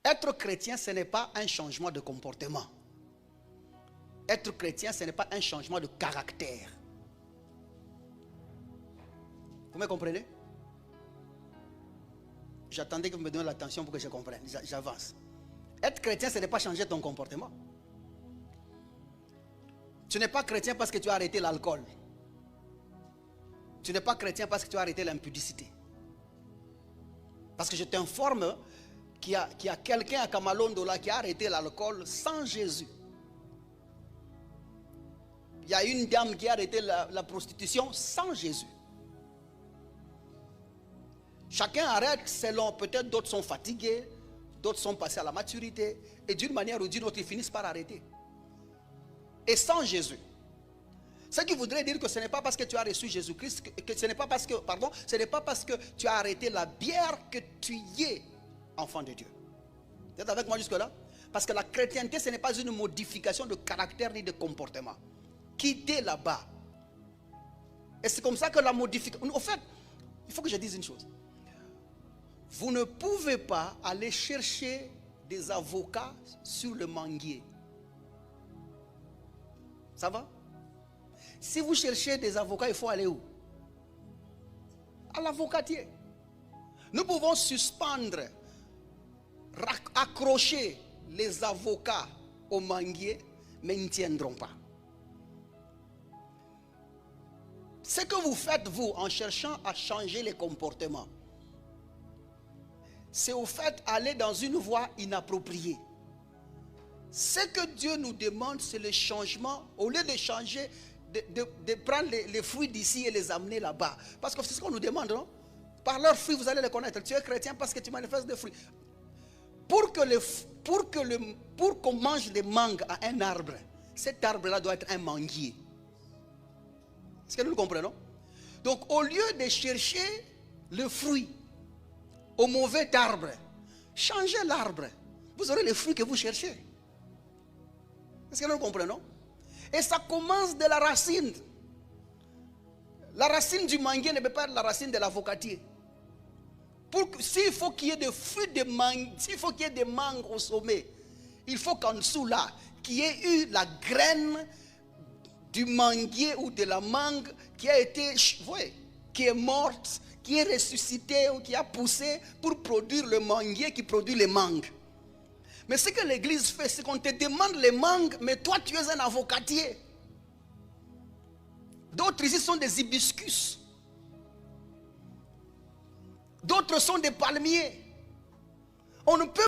Être chrétien, ce n'est pas un changement de comportement. Être chrétien, ce n'est pas un changement de caractère. Vous me comprenez? J'attendais que vous me donniez l'attention pour que je comprenne. J'avance. Être chrétien, ce n'est pas changer ton comportement. Tu n'es pas chrétien parce que tu as arrêté l'alcool. Tu n'es pas chrétien parce que tu as arrêté l'impudicité. Parce que je t'informe qu'il y a quelqu'un à Kamalondo là qui a arrêté l'alcool sans Jésus. Il y a une dame qui a arrêté la prostitution sans Jésus. Chacun arrête selon, peut-être d'autres sont fatigués, d'autres sont passés à la maturité, et d'une manière ou d'une autre, ils finissent par arrêter. Et sans Jésus. Ce qui voudrait dire que ce n'est pas parce que tu as reçu Jésus-Christ, que ce n'est pas parce que, ce n'est pas parce que tu as arrêté la bière que tu y es enfant de Dieu. Vous êtes avec moi jusque-là? Parce que la chrétienté, ce n'est pas une modification de caractère ni de comportement. Quittez là-bas. Et c'est comme ça que la modification... En fait, il faut que je dise une chose. Vous ne pouvez pas aller chercher des avocats sur le manguier. Ça va? Si vous cherchez des avocats, il faut aller où? À l'avocatier. Nous pouvons suspendre, accrocher les avocats au manguier, mais ils ne tiendront pas. Ce que vous faites, vous, en cherchant à changer les comportements, c'est au fait aller dans une voie inappropriée. Ce que Dieu nous demande, c'est le changement. Au lieu de changer, de prendre les fruits d'ici et les amener là-bas. Parce que c'est ce qu'on nous demande, non? Par leurs fruits, vous allez les connaître. Tu es chrétien parce que tu manifestes des fruits. Pour qu'on mange des mangues à un arbre, cet arbre-là doit être un manguier. Est-ce que nous le comprenons? Donc, au lieu de chercher le fruit au mauvais arbre, changez l'arbre. Vous aurez les fruits que vous cherchez. Est-ce que nous le comprenons? Et ça commence de la racine. La racine du manguier ne peut pas être la racine de l'avocatier. S'il faut qu'il y ait des fruits de mangue, s'il faut qu'il y ait des mangues au sommet, il faut qu'en dessous là, qu'il y ait eu la graine du manguier ou de la mangue qui a été, qui est morte, qui est ressuscitée ou qui a poussé pour produire le manguier qui produit les mangues. Mais ce que l'église fait, c'est qu'on te demande les mangues, mais toi tu es un avocatier. D'autres ici sont des hibiscus. D'autres sont des palmiers. On ne peut